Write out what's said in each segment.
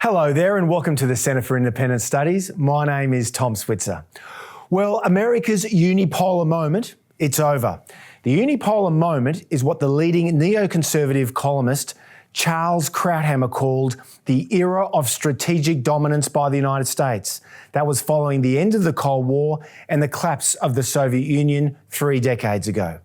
Hello there and welcome to the Centre for Independent Studies. My name is Tom Switzer. Well, America's unipolar moment, it's over. The unipolar moment is what the leading neoconservative columnist Charles Krauthammer called the era of strategic dominance by the United States. That was following the end of the Cold War and the collapse of the Soviet Union 3 decades ago.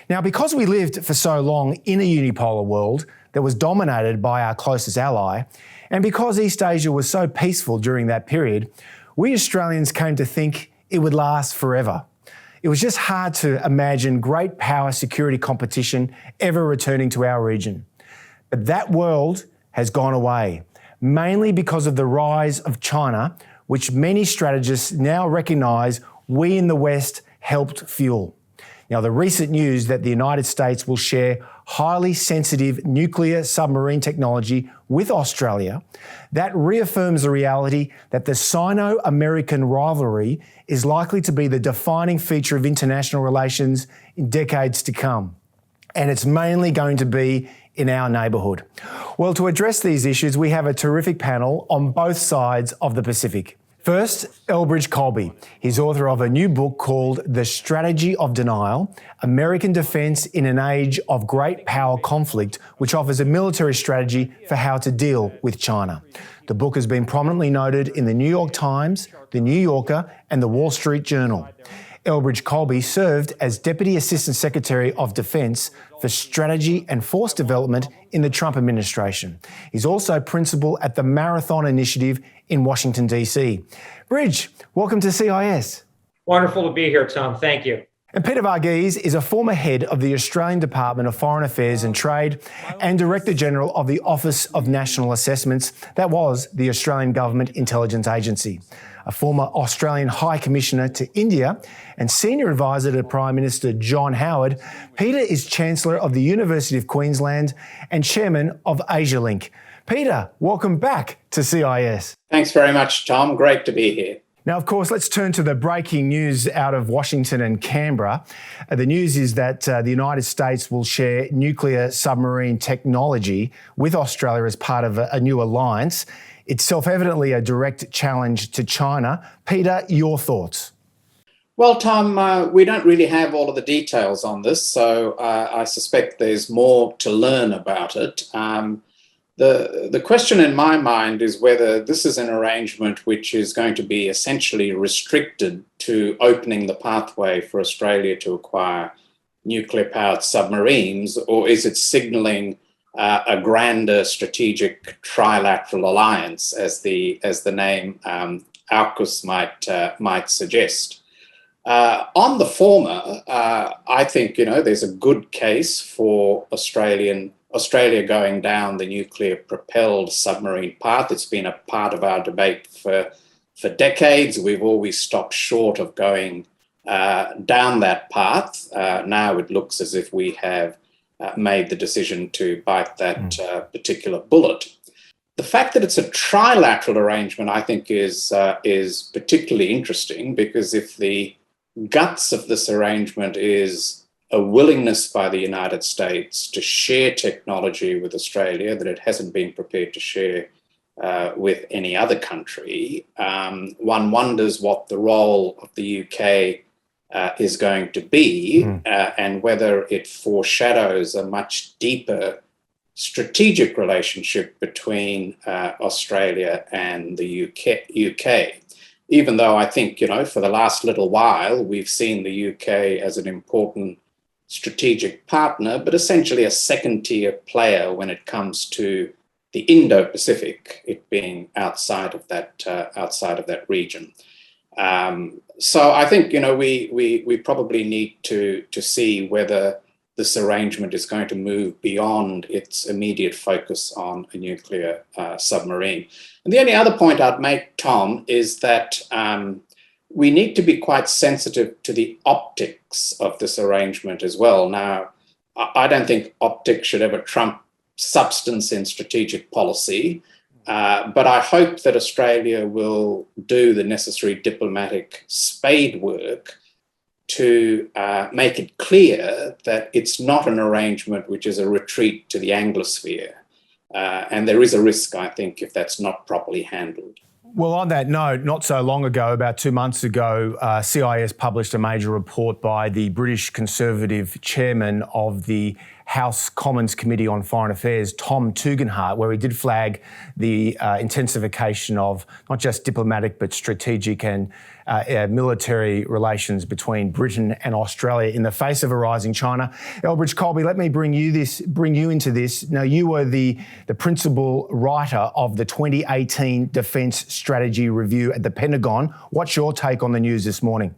Now, because we lived for so long in a unipolar world that was dominated by our closest ally, and because East Asia was so peaceful during that period, we Australians came to think it would last forever. It was just hard to imagine great power security competition ever returning to our region. But that world has gone away, mainly because of the rise of China, which many strategists now recognise we in the West helped fuel. Now, the recent news that the United States will share highly sensitive nuclear submarine technology with Australia, that reaffirms the reality that the Sino-American rivalry is likely to be the defining feature of international relations in decades to come. And it's mainly going to be in our neighbourhood. Well, to address these issues, we have a terrific panel on both sides of the Pacific. First, Elbridge Colby. He's author of a new book called The Strategy of Denial, American Defence in an Age of Great Power Conflict, which offers a military strategy for how to deal with China. The book has been prominently noted in the New York Times, the New Yorker, and the Wall Street Journal. Elbridge Colby served as Deputy Assistant Secretary of Defence for Strategy and Force Development in the Trump administration. He's also principal at the Marathon Initiative in Washington, D.C. Bridge, welcome to CIS. Wonderful to be here, Tom. Thank you. And Peter Varghese is a former head of the Australian Department of Foreign Affairs and Trade and Director General of the Office of National Assessments. That was the Australian Government Intelligence Agency. A former Australian High Commissioner to India and Senior Advisor to Prime Minister John Howard, Peter is Chancellor of the University of Queensland and Chairman of AsiaLink. Peter, welcome back to CIS. Thanks very much, Tom. Great to be here. Now, of course, let's turn to the breaking news out of Washington and Canberra. The news is that the United States will share nuclear submarine technology with Australia as part of a new alliance. It's self-evidently a direct challenge to China. Peter, your thoughts? Well, Tom, we don't really have all of the details on this, so I suspect there's more to learn about it. The question in my mind is whether this is an arrangement which is going to be essentially restricted to opening the pathway for Australia to acquire nuclear-powered submarines, or is it signalling a grander strategic trilateral alliance, as the name AUKUS might suggest? On the former, I think there's a good case for Australia going down the nuclear-propelled submarine path. It's been a part of our debate for decades. We've always stopped short of going down that path. Now it looks as if we have made the decision to bite that particular bullet. The fact that it's a trilateral arrangement, I think, is particularly interesting, because if the guts of this arrangement is a willingness by the United States to share technology with Australia that it hasn't been prepared to share with any other country, one wonders what the role of the UK is going to be, and whether it foreshadows a much deeper strategic relationship between Australia and the UK. Even though I think, for the last little while, we've seen the UK as an important strategic partner, but essentially a second-tier player when it comes to the Indo-Pacific, it being outside of that region. So I think we probably need to see whether this arrangement is going to move beyond its immediate focus on a nuclear submarine. And the only other point I'd make, Tom, is that we need to be quite sensitive to the optics of this arrangement as well. Now, I don't think optics should ever trump substance in strategic policy, but I hope that Australia will do the necessary diplomatic spade work to make it clear that it's not an arrangement which is a retreat to the Anglosphere. And there is a risk, I think, if that's not properly handled. Well, on that note, not so long ago, about 2 months ago, CIS published a major report by the British Conservative chairman of the House Commons Committee on Foreign Affairs, Tom Tugendhat, where he did flag the intensification of not just diplomatic but strategic and military relations between Britain and Australia in the face of a rising China. Elbridge Colby, let me bring you into this. Now, you were the principal writer of the 2018 Defence Strategy Review at the Pentagon. What's your take on the news this morning?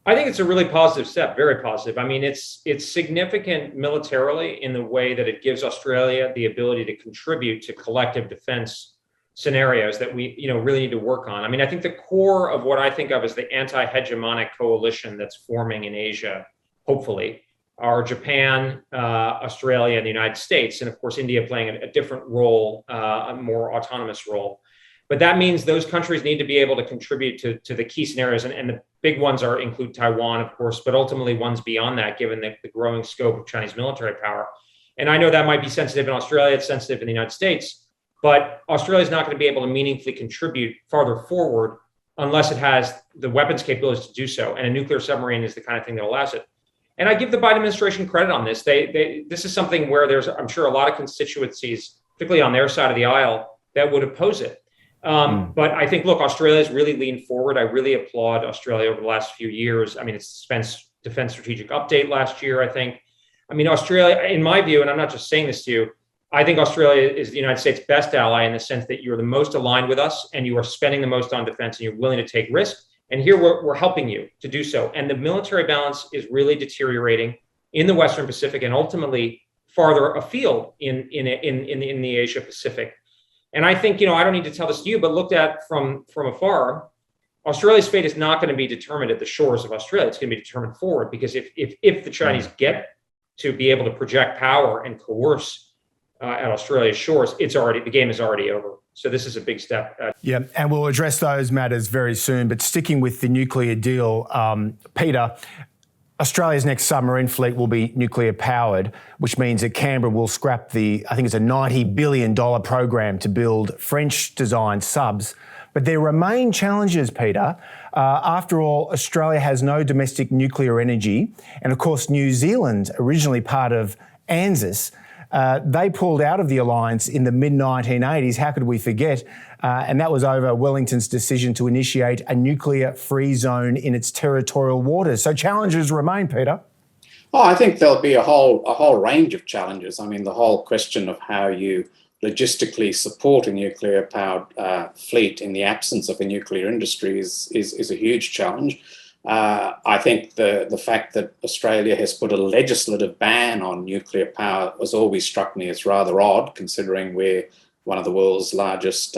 I think it's a really positive step, very positive. I mean, it's significant militarily in the way that it gives Australia the ability to contribute to collective defense scenarios that we, really need to work on. I mean, I think the core of what I think of as the anti-hegemonic coalition that's forming in Asia, hopefully, are Japan, Australia, and the United States, and of course, India playing a different role, a more autonomous role. But that means those countries need to be able to contribute to the key scenarios. And the big ones include Taiwan, of course, but ultimately ones beyond that, given the growing scope of Chinese military power. And I know that might be sensitive in Australia, it's sensitive in the United States, but Australia is not going to be able to meaningfully contribute farther forward unless it has the weapons capabilities to do so. And a nuclear submarine is the kind of thing that allows it. And I give the Biden administration credit on this. This is something where there's, I'm sure, a lot of constituencies, particularly on their side of the aisle, that would oppose it. But I think, look, Australia's really leaned forward. I really applaud Australia over the last few years. I mean, it's defense strategic update last year, I think. I mean, Australia, in my view, and I'm not just saying this to you, I think Australia is the United States' best ally in the sense that you're the most aligned with us and you are spending the most on defense and you're willing to take risk. And here we're helping you to do so. And the military balance is really deteriorating in the Western Pacific and ultimately farther afield in the Asia Pacific. And I think, I don't need to tell this to you, but looked at from afar, Australia's fate is not going to be determined at the shores of Australia. It's going to be determined forward, because if the Chinese get to be able to project power and coerce at Australia's shores, the game is already over. So this is a big step. Yeah, and we'll address those matters very soon. But sticking with the nuclear deal, Peter, Australia's next submarine fleet will be nuclear powered, which means that Canberra will scrap I think it's a $90 billion program to build French designed subs. But there remain challenges, Peter. After all, Australia has no domestic nuclear energy. And of course, New Zealand, originally part of ANZUS, they pulled out of the alliance in the mid-1980s. How could we forget? And that was over Wellington's decision to initiate a nuclear-free zone in its territorial waters. So challenges remain, Peter. Oh, I think there'll be a whole range of challenges. I mean, the whole question of how you logistically support a nuclear-powered fleet in the absence of a nuclear industry is a huge challenge. I think the fact that Australia has put a legislative ban on nuclear power has always struck me as rather odd, considering we're one of the world's largest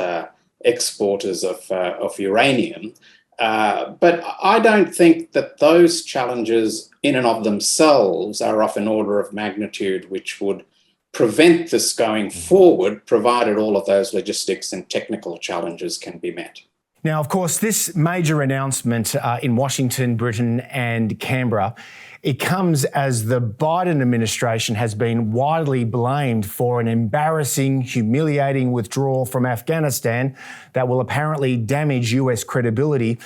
exporters of uranium. But I don't think that those challenges in and of themselves are of an order of magnitude which would prevent this going forward, provided all of those logistics and technical challenges can be met. Now, of course, this major announcement in Washington, Britain and Canberra, it comes as the Biden administration has been widely blamed for an embarrassing, humiliating withdrawal from Afghanistan that will apparently damage US credibility.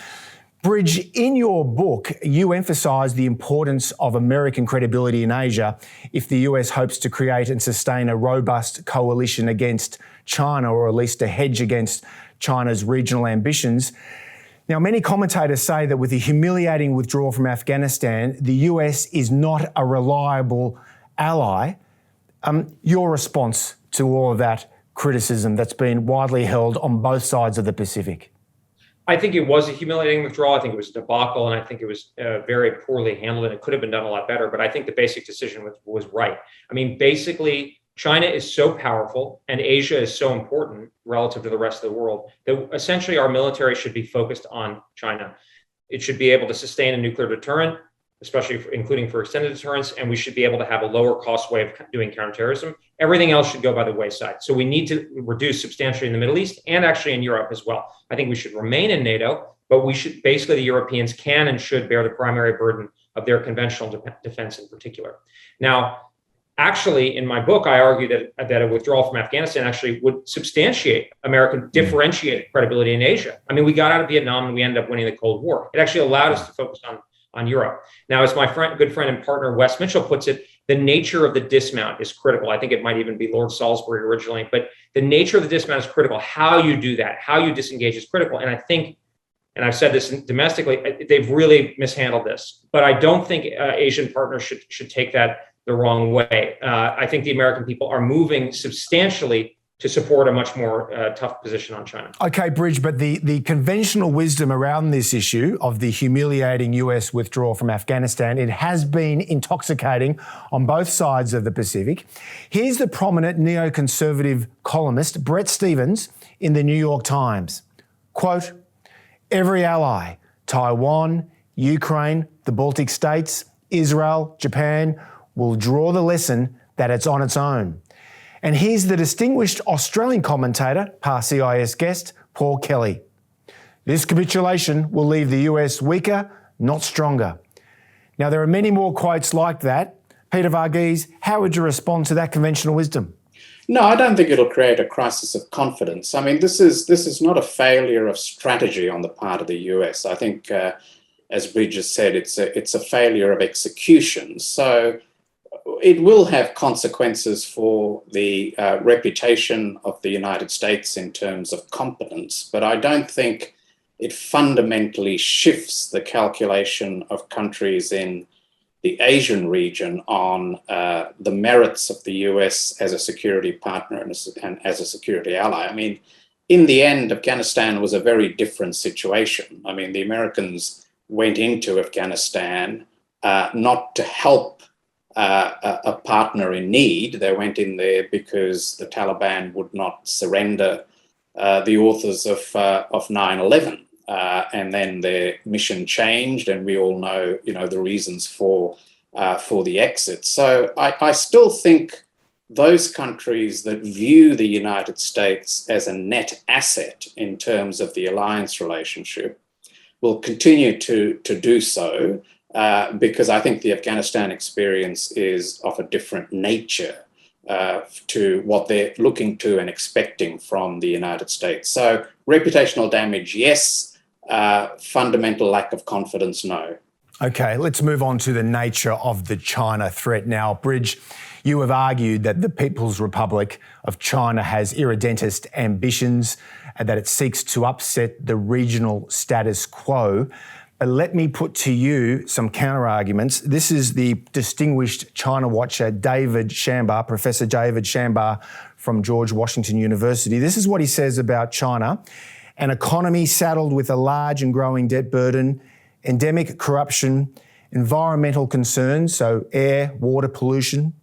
Bridge, in your book, you emphasise the importance of American credibility in Asia if the US hopes to create and sustain a robust coalition against China, or at least a hedge against China's regional ambitions. Now, many commentators say that with the humiliating withdrawal from Afghanistan, the US is not a reliable ally. Your response to all of that criticism that's been widely held on both sides of the Pacific? I think it was a humiliating withdrawal. I think it was a debacle, and I think it was very poorly handled, and it could have been done a lot better. But I think the basic decision was right. I mean, basically, China is so powerful and Asia is so important relative to the rest of the world that essentially our military should be focused on China. It should be able to sustain a nuclear deterrent, especially including for extended deterrence, and we should be able to have a lower cost way of doing counterterrorism. Everything else should go by the wayside. So we need to reduce substantially in the Middle East and actually in Europe as well. I think we should remain in NATO, but the Europeans can and should bear the primary burden of their conventional defense in particular. Now, actually, in my book, I argue that a withdrawal from Afghanistan actually would substantiate American differentiated credibility in Asia. I mean, we got out of Vietnam and we ended up winning the Cold War. It actually allowed us to focus on Europe. Now, as my good friend and partner Wes Mitchell puts it, the nature of the dismount is critical. I think it might even be Lord Salisbury originally, but the nature of the dismount is critical. How you do that, how you disengage is critical. And I think, and I've said this domestically, they've really mishandled this. But I don't think Asian partners should take that the wrong way. I think the American people are moving substantially to support a much more tough position on China. Okay, Bridge, but the conventional wisdom around this issue of the humiliating US withdrawal from Afghanistan, it has been intoxicating on both sides of the Pacific. Here's the prominent neoconservative columnist, Bret Stephens, in the New York Times. Quote, every ally, Taiwan, Ukraine, the Baltic states, Israel, Japan, will draw the lesson that it's on its own. And here's the distinguished Australian commentator, past CIS guest, Paul Kelly. This capitulation will leave the US weaker, not stronger. Now, there are many more quotes like that. Peter Varghese, how would you respond to that conventional wisdom? No, I don't think it'll create a crisis of confidence. I mean, this is not a failure of strategy on the part of the US. I think, as Bridges said, it's a failure of execution. So it will have consequences for the reputation of the United States in terms of competence, but I don't think it fundamentally shifts the calculation of countries in the Asian region on the merits of the US as a security partner and as a security ally. I mean, in the end, Afghanistan was a very different situation. I mean, the Americans went into Afghanistan not to help a partner in need. They went in there because the Taliban would not surrender the authors of 9/11, and then their mission changed, and we all know, the reasons for the exit. So I still think those countries that view the United States as a net asset in terms of the alliance relationship will continue to do so. Because I think the Afghanistan experience is of a different nature to what they're looking to and expecting from the United States. So reputational damage, yes. Fundamental lack of confidence, no. Okay, let's move on to the nature of the China threat. Now, Bridge, you have argued that the People's Republic of China has irredentist ambitions and that it seeks to upset the regional status quo. But let me put to you some counter-arguments. This is the distinguished China watcher, Professor David Shambar from George Washington University. This is what he says about China: an economy saddled with a large and growing debt burden, endemic corruption, environmental concerns, so air, water pollution,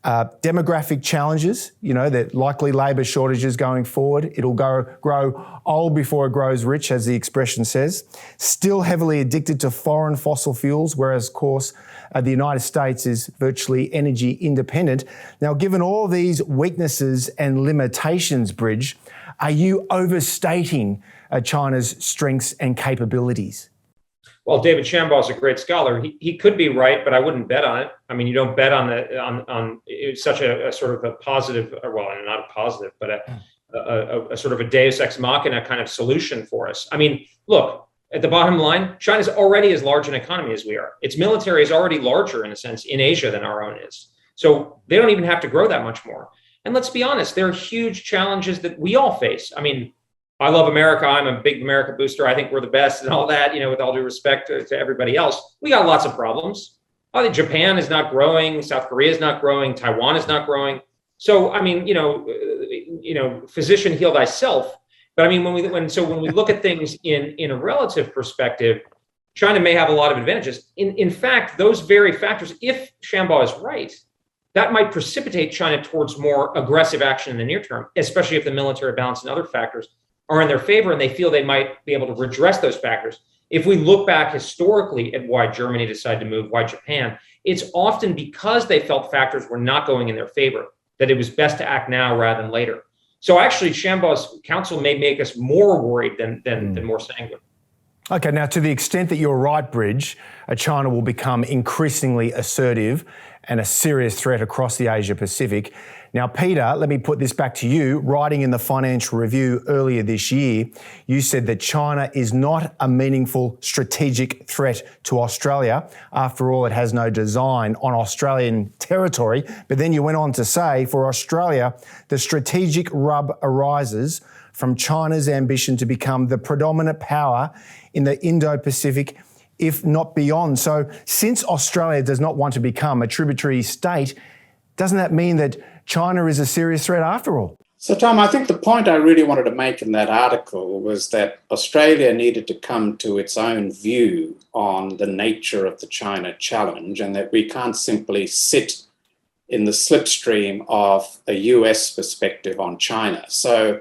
demographic challenges, that likely labour shortages going forward. It'll grow old before it grows rich, as the expression says. Still heavily addicted to foreign fossil fuels, whereas, of course, the United States is virtually energy independent. Now, given all these weaknesses and limitations, Bridge, are you overstating China's strengths and capabilities? Well, David Shambaugh is a great scholar. He could be right, but I wouldn't bet on it. I mean, you don't bet on it's such a sort of a positive, well, not a positive, but a sort of a deus ex machina kind of solution for us. I mean, look, at the bottom line, China's already as large an economy as we are. Its military is already larger, in a sense, in Asia than our own is. So they don't even have to grow that much more. And let's be honest, there are huge challenges that we all face. I mean, I love America. I'm a big America booster. I think we're the best and all that, with all due respect to everybody else. We got lots of problems. I think Japan is not growing. South Korea is not growing. Taiwan is not growing. So, I mean, physician heal thyself. But I mean, when we look at things in a relative perspective, China may have a lot of advantages. In fact, those very factors, if Shambaugh is right, that might precipitate China towards more aggressive action in the near term, especially if the military balance and other factors are in their favor and they feel they might be able to redress those factors. If we look back historically at why Germany decided to move, why Japan, it's often because they felt factors were not going in their favor, that it was best to act now rather than later. So actually, Shambaugh's counsel may make us more worried than more sanguine. Okay, now to the extent that you're right, Bridge, China will become increasingly assertive and a serious threat across the Asia-Pacific. Now, Peter, let me put this back to you. Writing in the Financial Review earlier this year, you said that China is not a meaningful strategic threat to Australia. After all, it has no design on Australian territory. But then you went on to say, for Australia, the strategic rub arises from China's ambition to become the predominant power in the Indo-Pacific, if not beyond. So since Australia does not want to become a tributary state, doesn't that mean that China is a serious threat after all? So, Tom, I think the point I really wanted to make in that article was that Australia needed to come to its own view on the nature of the China challenge, and that we can't simply sit in the slipstream of a US perspective on China. So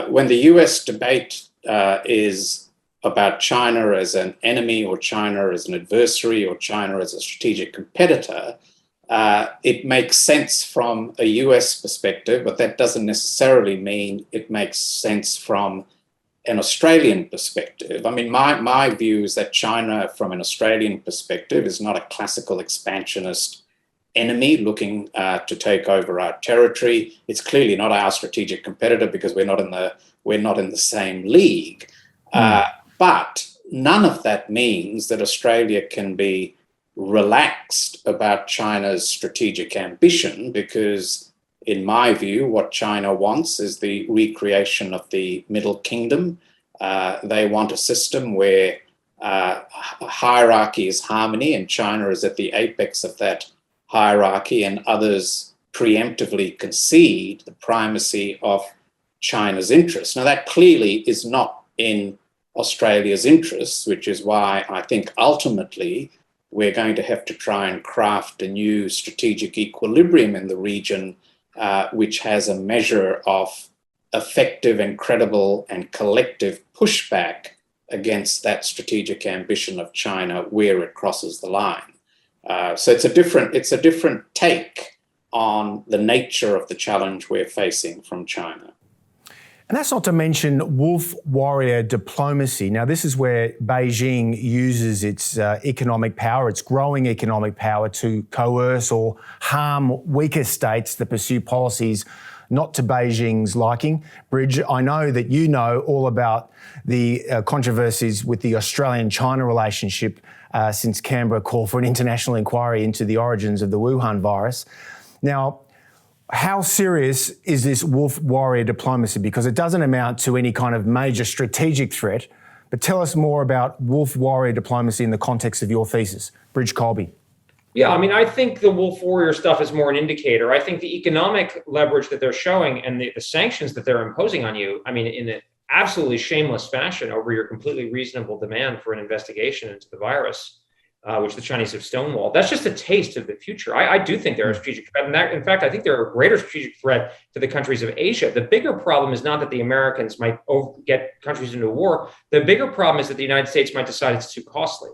when the US debate is about China as an enemy or China as an adversary or China as a strategic competitor, it makes sense from a US perspective, but that doesn't necessarily mean it makes sense from an Australian perspective. I mean, my view is that China, from an Australian perspective, is not a classical expansionist enemy looking to take over our territory. It's clearly not our strategic competitor because we're not in the same league. But none of that means that Australia can be relaxed about China's strategic ambition, because in my view, what China wants is the recreation of the Middle Kingdom. They want a system where hierarchy is harmony, and China is at the apex of that hierarchy, and others preemptively concede the primacy of China's interests. Now, that clearly is not in Australia's interests, which is why I think ultimately we're going to have to try and craft a new strategic equilibrium in the region, which has a measure of effective and credible and collective pushback against that strategic ambition of China where it crosses the line. So it's a different take on the nature of the challenge we're facing from China. And that's not to mention wolf warrior diplomacy. Now, this is where Beijing uses its economic power, its growing economic power, to coerce or harm weaker states that pursue policies not to Beijing's liking. Bridge, I know that you know all about the controversies with the Australian-China relationship since Canberra called for an international inquiry into the origins of the Wuhan virus. Now, how serious is this wolf warrior diplomacy? Because it doesn't amount to any kind of major strategic threat, but tell us more about wolf warrior diplomacy in the context of your thesis. Bridge Colby. Yeah, I mean, I think the wolf warrior stuff is more an indicator. I think the economic leverage that they're showing and the sanctions that they're imposing on you, I mean, in an absolutely shameless fashion over your completely reasonable demand for an investigation into the virus, which the Chinese have stonewalled. That's just a taste of the future. I do think they're a strategic threat. In fact, I think they're a greater strategic threat to the countries of Asia. The bigger problem is not that the Americans might get countries into a war. The bigger problem is that the United States might decide it's too costly.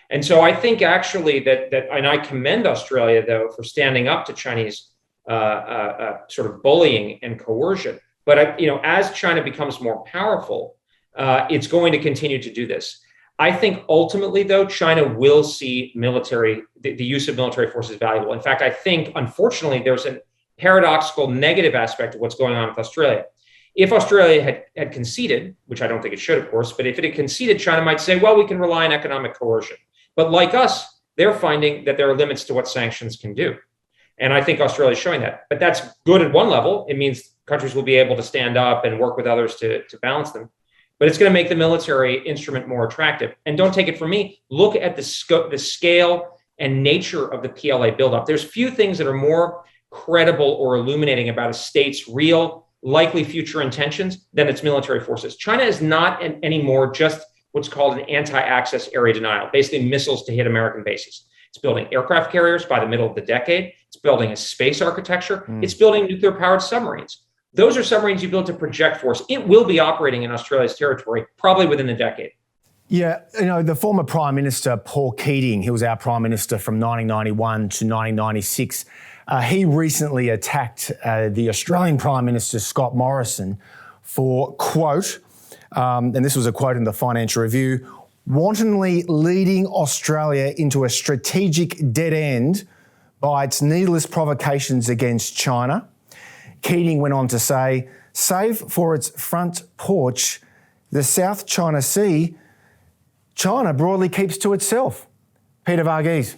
And so I think actually that and I commend Australia, though, for standing up to Chinese sort of bullying and coercion. But as China becomes more powerful, it's going to continue to do this. I think ultimately, though, China will see the use of military forces valuable. In fact, I think, unfortunately, there's a paradoxical negative aspect of what's going on with Australia. If Australia had conceded, which I don't think it should, of course, but if it had conceded, China might say, well, we can rely on economic coercion. But like us, they're finding that there are limits to what sanctions can do. And I think Australia is showing that. But that's good at one level. It means countries will be able to stand up and work with others to balance them. But it's going to make the military instrument more attractive. And don't take it from me. Look at the scale and nature of the PLA buildup. There's few things that are more credible or illuminating about a state's real, likely future intentions than its military forces. China is not anymore just what's called an anti-access area denial, basically missiles to hit American bases. It's building aircraft carriers by the middle of the decade. It's building a space architecture. It's building nuclear-powered submarines. Those are submarines you build to project force. It will be operating in Australia's territory probably within a decade. Yeah, the former Prime Minister, Paul Keating, he was our Prime Minister from 1991 to 1996. He recently attacked the Australian Prime Minister, Scott Morrison, for, quote, and this was a quote in the Financial Review, wantonly leading Australia into a strategic dead end by its needless provocations against China. Keating went on to say, save for its front porch, the South China Sea, China broadly keeps to itself. Peter Varghese.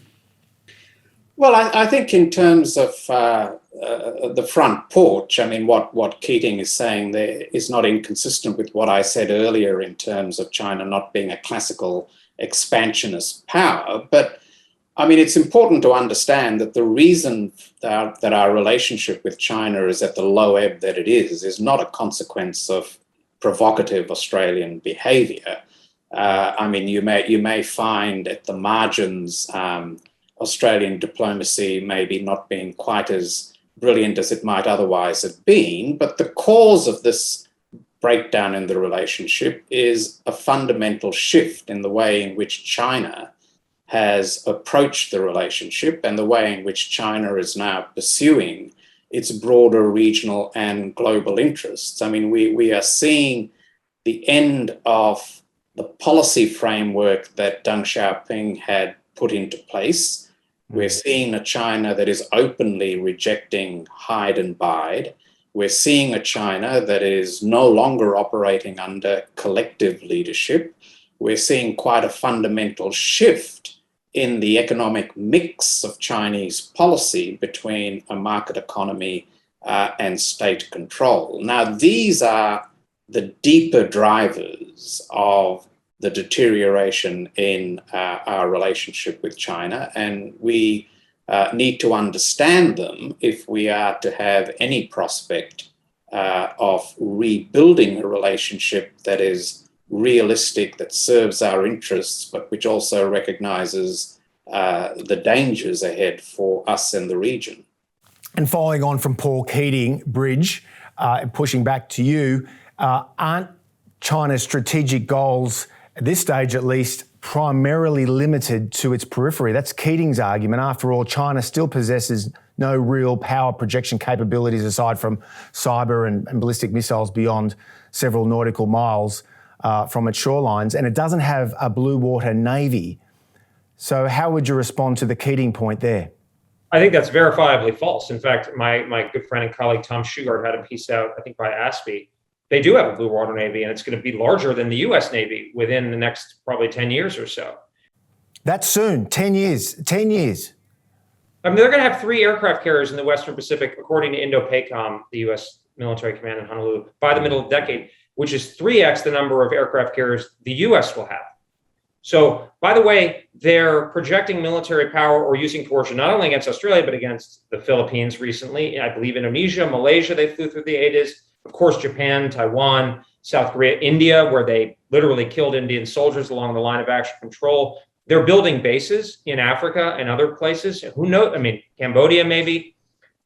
Well, I think in terms of the front porch, I mean, what Keating is saying there is not inconsistent with what I said earlier in terms of China not being a classical expansionist power. But I mean, it's important to understand that the reason that our relationship with China is at the low ebb that it is not a consequence of provocative Australian behaviour. I mean, you may find at the margins Australian diplomacy maybe not being quite as brilliant as it might otherwise have been, but the cause of this breakdown in the relationship is a fundamental shift in the way in which China has approached the relationship and the way in which China is now pursuing its broader regional and global interests. I mean, we are seeing the end of the policy framework that Deng Xiaoping had put into place. We're seeing a China that is openly rejecting hide and bide. We're seeing a China that is no longer operating under collective leadership. We're seeing quite a fundamental shift in the economic mix of Chinese policy between a market economy and state control. Now, these are the deeper drivers of the deterioration in our relationship with China, and we need to understand them if we are to have any prospect of rebuilding a relationship that is realistic, that serves our interests, but which also recognises the dangers ahead for us in the region. And following on from Paul Keating, Bridge, pushing back to you, aren't China's strategic goals, at this stage at least, primarily limited to its periphery? That's Keating's argument. After all, China still possesses no real power projection capabilities aside from cyber and ballistic missiles beyond several nautical miles from its shorelines, and it doesn't have a blue water navy. So how would you respond to the Keating point there? I think that's verifiably false. In fact, my good friend and colleague Tom Shugart had a piece out, I think by ASPE. They do have a blue water navy, and it's going to be larger than the U.S. Navy within the next probably 10 years or so. That's soon, 10 years, 10 years. I mean, they're going to have 3 aircraft carriers in the Western Pacific, according to Indo-PACOM, the U.S. military command in Honolulu, by the middle of the decade, which is 3x the number of aircraft carriers the U.S. will have. So, by the way, they're projecting military power or using coercion, not only against Australia, but against the Philippines recently. I believe Indonesia, Malaysia, they flew through the AUKUS. Of course, Japan, Taiwan, South Korea, India, where they literally killed Indian soldiers along the line of actual control. They're building bases in Africa and other places. Who knows? I mean, Cambodia, maybe.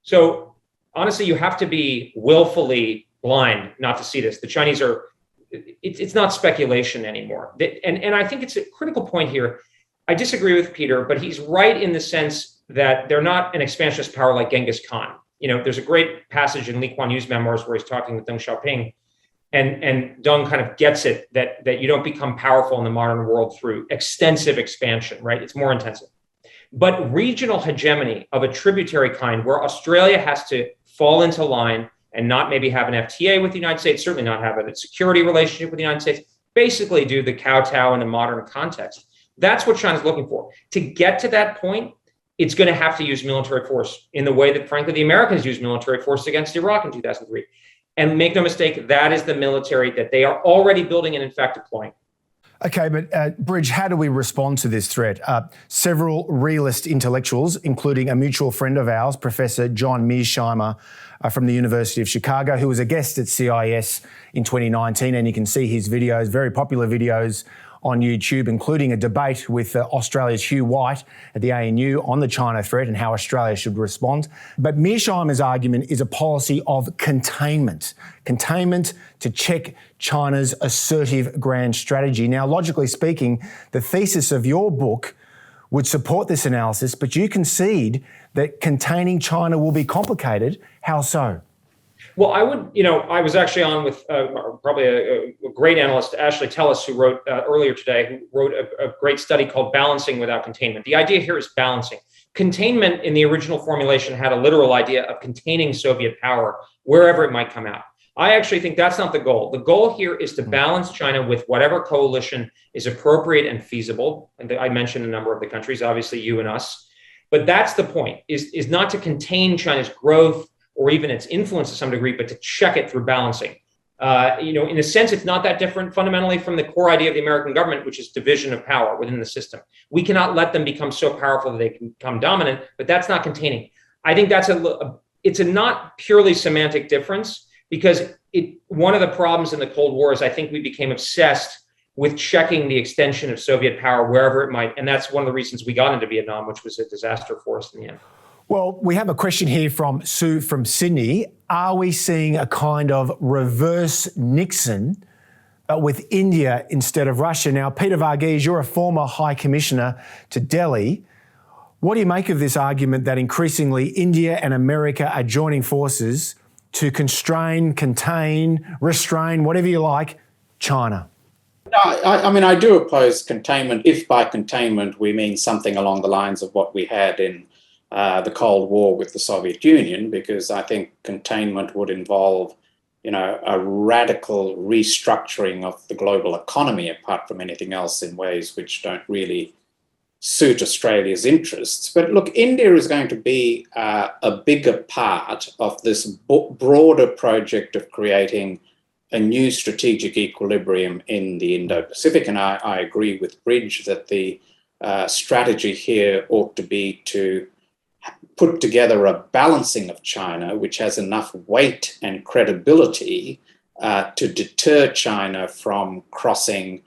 So honestly, you have to be willfully blind not to see this. The Chinese are, it's not speculation anymore. And I think it's a critical point here. I disagree with Peter, but he's right in the sense that they're not an expansionist power like Genghis Khan. You know, there's a great passage in Lee Kuan Yew's memoirs where he's talking with Deng Xiaoping, and Deng kind of gets it that you don't become powerful in the modern world through extensive expansion, right? It's more intensive. But regional hegemony of a tributary kind where Australia has to fall into line and not maybe have an FTA with the United States, certainly not have a security relationship with the United States, basically do the kowtow in the modern context. That's what China's looking for. To get to that point, it's going to have to use military force in the way that, frankly, the Americans used military force against Iraq in 2003. And make no mistake, that is the military that they are already building and, in fact, deploying. Okay, but Bridge, how do we respond to this threat? Several realist intellectuals, including a mutual friend of ours, Professor John Mearsheimer from the University of Chicago, who was a guest at CIS in 2019, and you can see his videos, very popular videos on YouTube, including a debate with Australia's Hugh White at the ANU on the China threat and how Australia should respond. But Mearsheimer's argument is a policy of containment. Containment to check China's assertive grand strategy. Now, logically speaking, the thesis of your book would support this analysis, but you concede that containing China will be complicated. How so? Well, I was actually on with probably a great analyst, Ashley Tellis, who wrote earlier today, who wrote a great study called Balancing Without Containment. The idea here is balancing. Containment in the original formulation had a literal idea of containing Soviet power wherever it might come out. I actually think that's not the goal. The goal here is to balance China with whatever coalition is appropriate and feasible. And I mentioned a number of the countries, obviously you and us. But that's the point, is not to contain China's growth or even its influence to some degree, but to check it through balancing. In a sense, it's not that different fundamentally from the core idea of the American government, which is division of power within the system. We cannot let them become so powerful that they can become dominant, but that's not containing. I think it's a not purely semantic difference, because one of the problems in the Cold War is I think we became obsessed with checking the extension of Soviet power wherever it might. And that's one of the reasons we got into Vietnam, which was a disaster for us in the end. Well, we have a question here from Sue from Sydney. Are we seeing a kind of reverse Nixon, but with India instead of Russia? Now, Peter Varghese, you're a former High Commissioner to Delhi. What do you make of this argument that increasingly India and America are joining forces to constrain, contain, restrain, whatever you like, China? No, I do oppose containment, if by containment we mean something along the lines of what we had in the Cold War with the Soviet Union, because I think containment would involve, a radical restructuring of the global economy, apart from anything else, in ways which don't really suit Australia's interests. But look, India is going to be a bigger part of this broader project of creating a new strategic equilibrium in the Indo-Pacific. And I agree with Bridge that the strategy here ought to be to put together a balancing of China, which has enough weight and credibility to deter China from crossing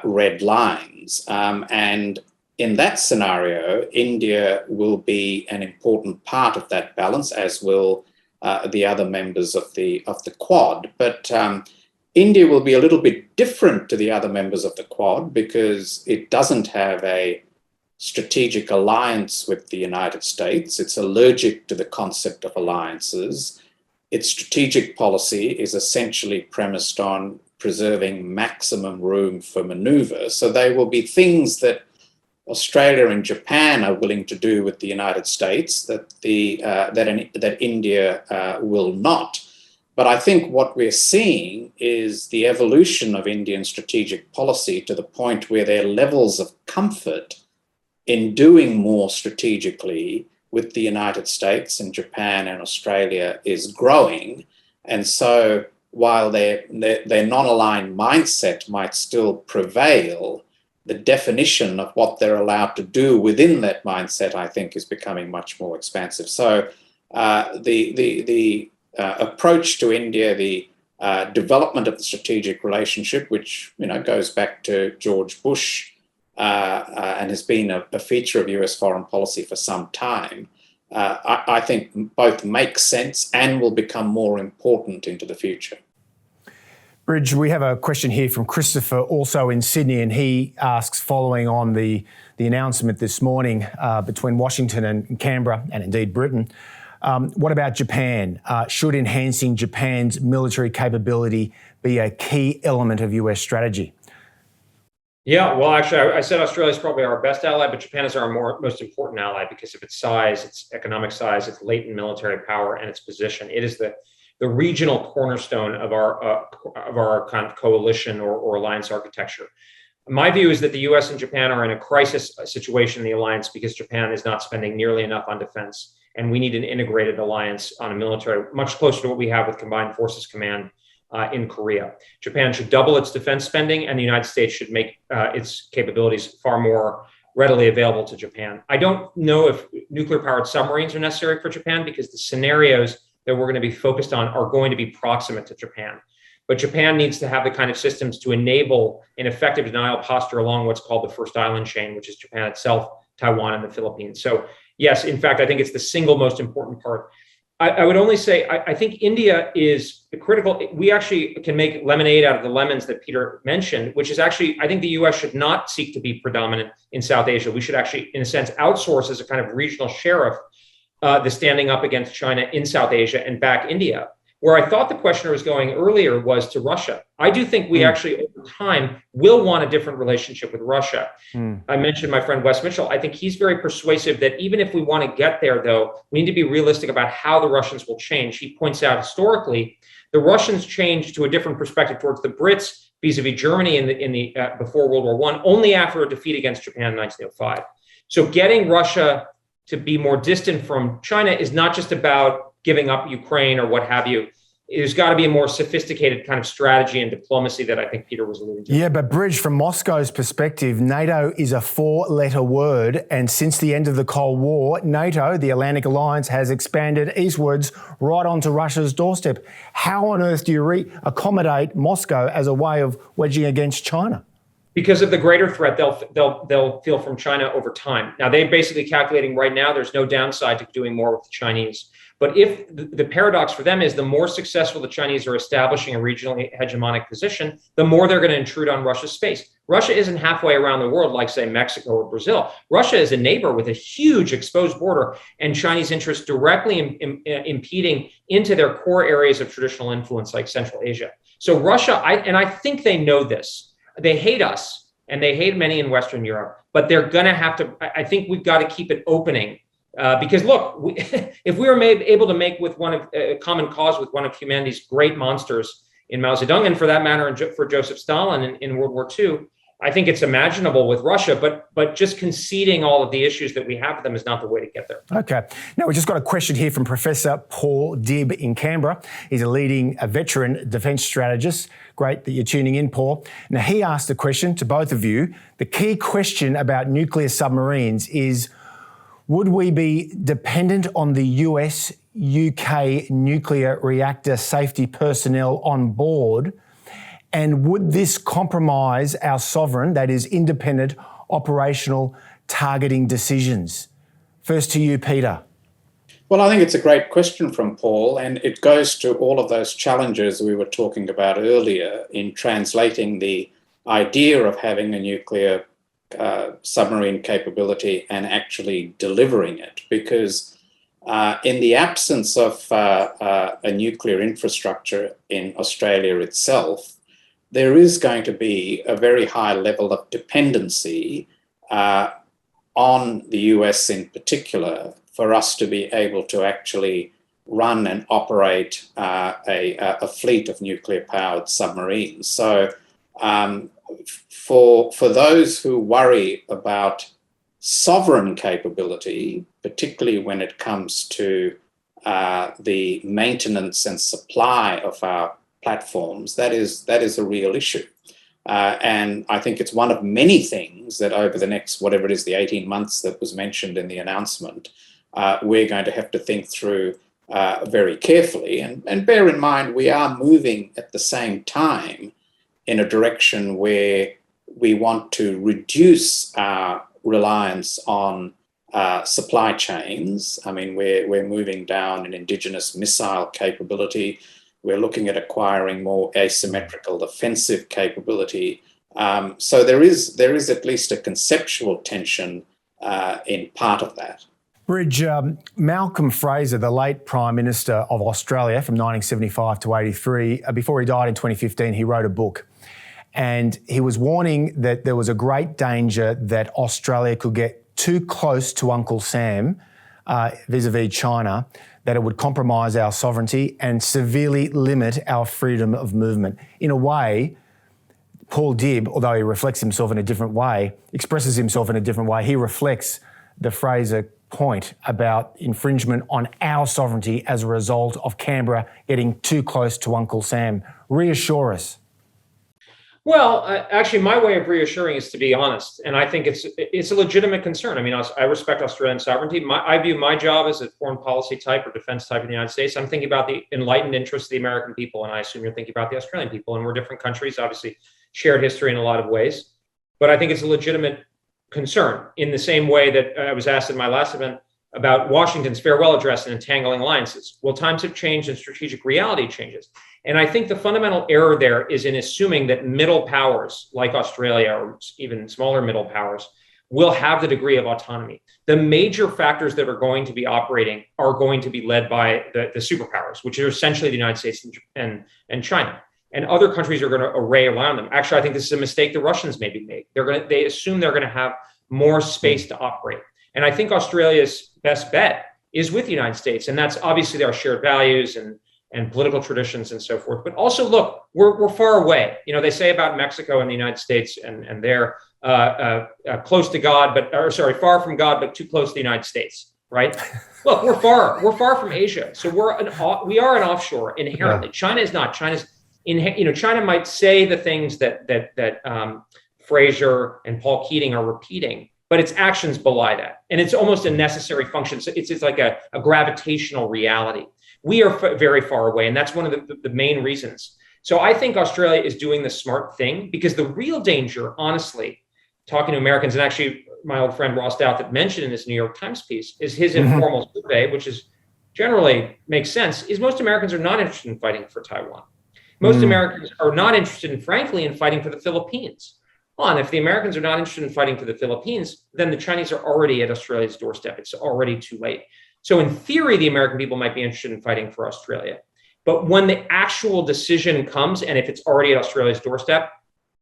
red lines. And in that scenario, India will be an important part of that balance, as will the other members of the Quad. But India will be a little bit different to the other members of the Quad, because it doesn't have a strategic alliance with the United States. It's allergic to the concept of alliances. Its strategic policy is essentially premised on preserving maximum room for maneuver. So they will be things that Australia and Japan are willing to do with the United States that India will not. But I think what we're seeing is the evolution of Indian strategic policy to the point where their levels of comfort in doing more strategically with the United States and Japan and Australia is growing. And so while their non-aligned mindset might still prevail, the definition of what they're allowed to do within that mindset, I think, is becoming much more expansive. So the approach to India, the development of the strategic relationship, which goes back to George Bush and has been a feature of US foreign policy for some time, I think both make sense and will become more important into the future. Bridge, we have a question here from Christopher, also in Sydney, and he asks, following on the announcement this morning between Washington and Canberra, and indeed Britain, what about Japan? Should enhancing Japan's military capability be a key element of US strategy? Yeah, well, actually, I said Australia is probably our best ally, but Japan is our most important ally because of its size, its economic size, its latent military power, and its position. It is the regional cornerstone of our kind of coalition or alliance architecture. My view is that the US and Japan are in a crisis situation in the alliance because Japan is not spending nearly enough on defense. And we need an integrated alliance on a military, much closer to what we have with Combined Forces Command in Korea. Japan should double its defense spending, and the United States should make its capabilities far more readily available to Japan. I don't know if nuclear-powered submarines are necessary for Japan because the scenarios that we're going to be focused on are going to be proximate to Japan. But Japan needs to have the kind of systems to enable an effective denial posture along what's called the first island chain, which is Japan itself, Taiwan, and the Philippines. So yes, in fact, I think it's the single most important part. I would only say, I think India is critical. We actually can make lemonade out of the lemons that Peter mentioned, which is actually, I think the US should not seek to be predominant in South Asia. We should actually, in a sense, outsource as a kind of regional sheriff the standing up against China in South Asia and back India. Where I thought the questioner was going earlier was to Russia. I do think we actually, over time, will want a different relationship with Russia. I mentioned my friend Wes Mitchell. I think he's very persuasive that even if we want to get there, though, we need to be realistic about how the Russians will change. He points out historically, the Russians changed to a different perspective towards the Brits vis-a-vis Germany in the before World War I, only after a defeat against Japan in 1905. So getting Russia to be more distant from China is not just about giving up Ukraine or what have you. There's got to be a more sophisticated kind of strategy and diplomacy that I think Peter was alluding to. Yeah, but Bridge, from Moscow's perspective, NATO is a four-letter word, and since the end of the Cold War, NATO, the Atlantic Alliance, has expanded eastwards right onto Russia's doorstep. How on earth do you accommodate Moscow as a way of wedging against China? Because of the greater threat they'll feel from China over time. Now, they're basically calculating right now there's no downside to doing more with the Chinese. But if the paradox for them is the more successful the Chinese are establishing a regionally hegemonic position, the more they're going to intrude on Russia's space. Russia isn't halfway around the world like, say, Mexico or Brazil. Russia is a neighbor with a huge exposed border and Chinese interests directly impeding into their core areas of traditional influence like Central Asia. So Russia, I think they know this. They hate us and they hate many in Western Europe, but they're going to have to, I think we've got to keep it opening. Because look, if we were able to make with common cause with one of humanity's great monsters in Mao Zedong, and for that matter, for Joseph Stalin in World War II, I think it's imaginable with Russia, but just conceding all of the issues that we have with them is not the way to get there. Okay. Now, we've just got a question here from Professor Paul Dibb in Canberra. He's a veteran defence strategist. Great that you're tuning in, Paul. Now, he asked a question to both of you. The key question about nuclear submarines is, would we be dependent on the US, UK nuclear reactor safety personnel on board? And would this compromise our sovereign, that is independent, operational targeting decisions? First to you, Peter. Well, I think it's a great question from Paul, and it goes to all of those challenges we were talking about earlier in translating the idea of having a nuclear submarine capability and actually delivering it, because in the absence of a nuclear infrastructure in Australia itself, there is going to be a very high level of dependency on the US in particular for us to be able to actually run and operate a fleet of nuclear-powered submarines. So for those who worry about sovereign capability, particularly when it comes to the maintenance and supply of our platforms, that is a real issue. And I think it's one of many things that over the next, whatever it is, the 18 months that was mentioned in the announcement, we're going to have to think through very carefully. And bear in mind, we are moving at the same time in a direction where we want to reduce our reliance on supply chains. I mean, we're moving down an indigenous missile capability. We're looking at acquiring more asymmetrical offensive capability. So there is at least a conceptual tension in part of that. Bridge, Malcolm Fraser, the late Prime Minister of Australia from 1975 to 83, before he died in 2015, he wrote a book. And he was warning that there was a great danger that Australia could get too close to Uncle Sam vis-a-vis China, that it would compromise our sovereignty and severely limit our freedom of movement. In a way, Paul Dibb, although he reflects himself in a different way, expresses himself in a different way, he reflects the Fraser point about infringement on our sovereignty as a result of Canberra getting too close to Uncle Sam. Reassure us. Well, actually, my way of reassuring is to be honest, and I think it's a legitimate concern. I mean, I respect Australian sovereignty. I view my job as a foreign policy type or defense type in the United States. I'm thinking about the enlightened interests of the American people, and I assume you're thinking about the Australian people. And we're different countries, obviously shared history in a lot of ways. But I think it's a legitimate concern in the same way that I was asked in my last event about Washington's farewell address and entangling alliances. Well, times have changed and strategic reality changes. And I think the fundamental error there is in assuming that middle powers like Australia or even smaller middle powers will have the degree of autonomy. The major factors that are going to be operating are going to be led by the superpowers, which are essentially the United States and China. And other countries are going to array around them. Actually, I think this is a mistake the Russians maybe made. They assume they're going to have more space to operate. And I think Australia's best bet is with the United States. And that's obviously our shared values and political traditions and so forth. But also, look, we're far away. You know, they say about Mexico and the United States, and they're close to God, far from God, but too close to the United States, right? Look, we're far from Asia. So we are an offshore inherently. China is not. China might say the things that Fraser and Paul Keating are repeating, but its actions belie that. And it's almost a necessary function. So it's like a gravitational reality. We are very far away, and that's one of the main reasons. So I think Australia is doing the smart thing, because the real danger, honestly, talking to Americans, and actually my old friend Ross Douth that mentioned in this New York Times piece, is his informal survey, which is generally makes sense, is most Americans are not interested in fighting for Taiwan. Most Americans are not interested, frankly, in fighting for the Philippines. Well, and if the Americans are not interested in fighting for the Philippines, then the Chinese are already at Australia's doorstep. It's already too late. So in theory, the American people might be interested in fighting for Australia. But when the actual decision comes, and if it's already at Australia's doorstep,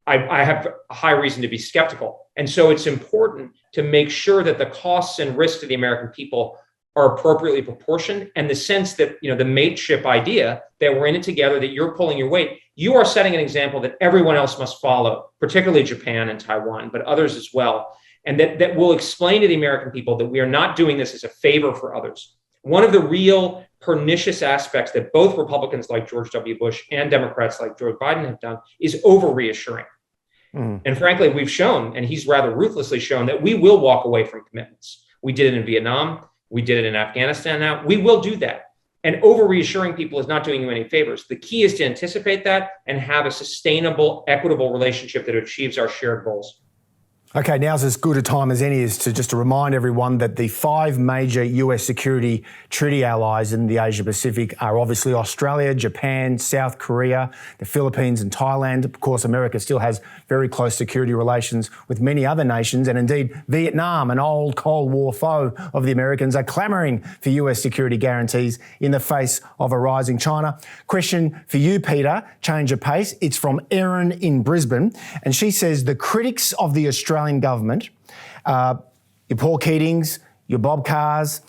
I have a high reason to be skeptical. And so it's important to make sure that the costs and risks to the American people are appropriately proportioned, and the sense that, the mateship idea that we're in it together, that you're pulling your weight, you are setting an example that everyone else must follow, particularly Japan and Taiwan, but others as well. And that will explain to the American people that we are not doing this as a favor for others. One of the real pernicious aspects that both Republicans like George W. Bush and Democrats like Joe Biden have done is over-reassuring. And frankly, we've shown, and he's rather ruthlessly shown, that we will walk away from commitments. We did it in Vietnam. We did it in Afghanistan now. We will do that. And over-reassuring people is not doing you any favors. The key is to anticipate that and have a sustainable, equitable relationship that achieves our shared goals. Okay, now's as good a time as any is to remind everyone that the 5 major US security treaty allies in the Asia-Pacific are obviously Australia, Japan, South Korea, the Philippines and Thailand. Of course, America still has very close security relations with many other nations, and indeed Vietnam, an old Cold War foe of the Americans, are clamouring for US security guarantees in the face of a rising China. Question for you, Peter, change of pace. It's from Erin in Brisbane, and she says the critics of the Australian government, your Paul Keatings, your Bob Carrs,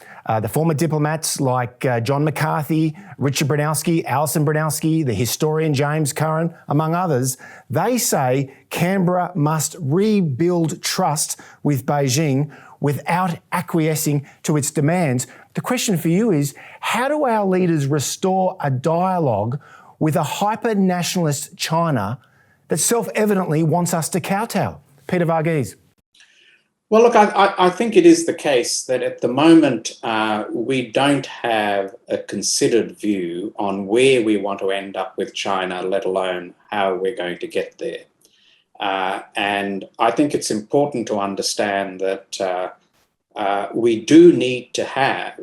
the former diplomats like John McCarthy, Richard Bronowski, Alison Bronowski, the historian James Curran, among others, they say Canberra must rebuild trust with Beijing without acquiescing to its demands. The question for you is, how do our leaders restore a dialogue with a hyper-nationalist China that self-evidently wants us to kowtow? Peter Varghese. Well, look, I think it is the case that at the moment we don't have a considered view on where we want to end up with China, let alone how we're going to get there. And I think it's important to understand that we do need to have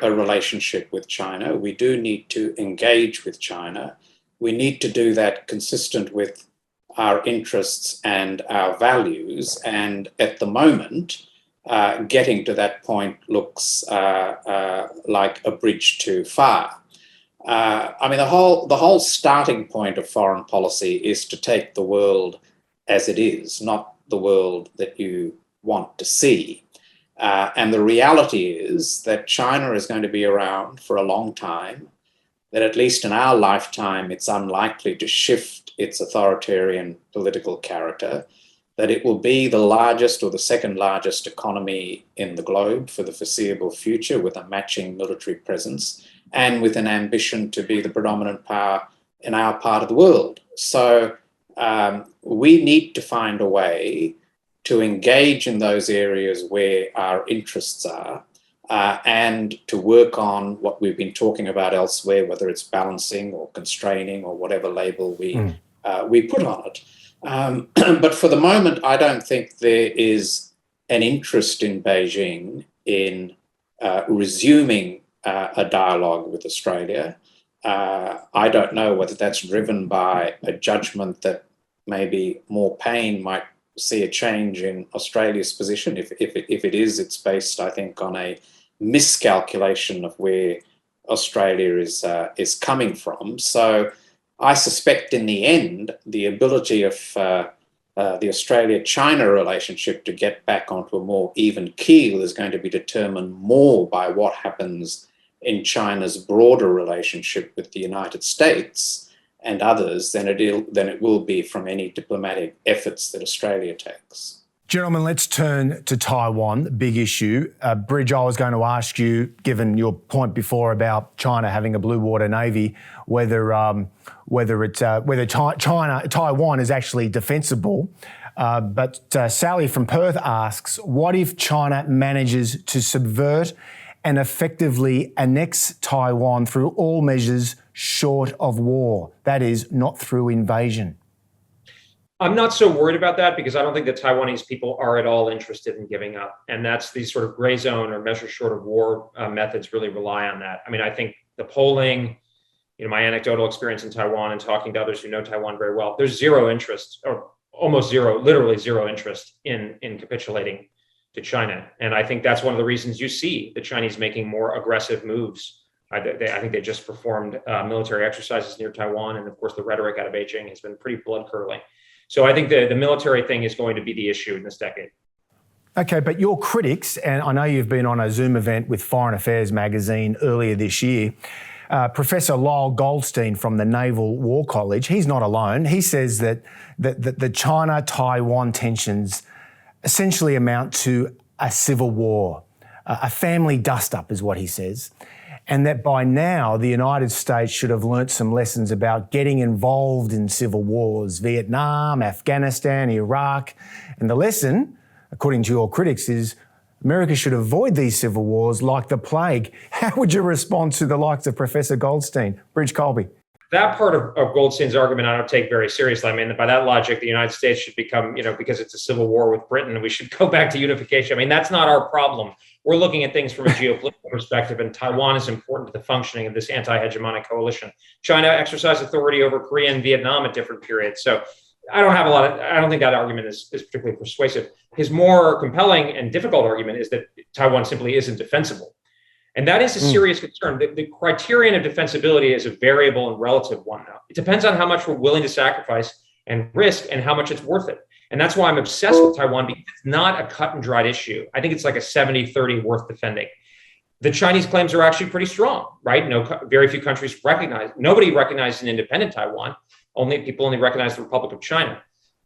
a relationship with China. We do need to engage with China. We need to do that consistent with our interests and our values. And at the moment, getting to that point looks like a bridge too far. I mean, the whole starting point of foreign policy is to take the world as it is, not the world that you want to see. And the reality is that China is going to be around for a long time, that at least in our lifetime, it's unlikely to shift its authoritarian political character, that it will be the largest or the second largest economy in the globe for the foreseeable future, with a matching military presence and with an ambition to be the predominant power in our part of the world. So we need to find a way to engage in those areas where our interests are, and to work on what we've been talking about elsewhere, whether it's balancing or constraining or whatever label we put on it. But for the moment, I don't think there is an interest in Beijing in resuming a dialogue with Australia. I don't know whether that's driven by a judgment that maybe more pain might see a change in Australia's position. If it is, it's based, I think, on a miscalculation of where Australia is coming from. So I suspect in the end, the ability of the Australia-China relationship to get back onto a more even keel is going to be determined more by what happens in China's broader relationship with the United States and others than it will be from any diplomatic efforts that Australia takes. Gentlemen, let's turn to Taiwan, the big issue. Bridge, I was going to ask you, given your point before about China having a blue water navy, whether Taiwan is actually defensible. But Sally from Perth asks, what if China manages to subvert and effectively annex Taiwan through all measures short of war? That is, not through invasion. I'm not so worried about that because I don't think the Taiwanese people are at all interested in giving up. And that's these sort of gray zone or measure short of war methods really rely on that. I mean, I think the polling, my anecdotal experience in Taiwan and talking to others who know Taiwan very well, there's zero interest or almost zero, literally zero interest in capitulating to China. And I think that's one of the reasons you see the Chinese making more aggressive moves. I think they just performed military exercises near Taiwan. And of course, the rhetoric out of Beijing has been pretty blood curdling. So I think the military thing is going to be the issue in this decade. Okay, but your critics, and I know you've been on a Zoom event with Foreign Affairs magazine earlier this year, Professor Lyle Goldstein from the Naval War College, he's not alone. He says that the China-Taiwan tensions essentially amount to a civil war, a family dust-up is what he says, and that by now the United States should have learnt some lessons about getting involved in civil wars, Vietnam, Afghanistan, Iraq. And the lesson, according to your critics, is America should avoid these civil wars like the plague. How would you respond to the likes of Professor Goldstein? Bridge Colby. That part of Goldstein's argument I don't take very seriously. I mean, by that logic, the United States should become, because it's a civil war with Britain, we should go back to unification. I mean, that's not our problem. We're looking at things from a geopolitical perspective, and Taiwan is important to the functioning of this anti-hegemonic coalition. China exercised authority over Korea and Vietnam at different periods. So I don't think that argument is particularly persuasive. His more compelling and difficult argument is that Taiwan simply isn't defensible. And that is a serious concern. The criterion of defensibility is a variable and relative one now. It depends on how much we're willing to sacrifice and risk and how much it's worth it. And that's why I'm obsessed with Taiwan, because it's not a cut and dried issue. I think it's like a 70-30 worth defending. The Chinese claims are actually pretty strong, right? Very few countries nobody recognized an independent Taiwan. People only recognize the Republic of China.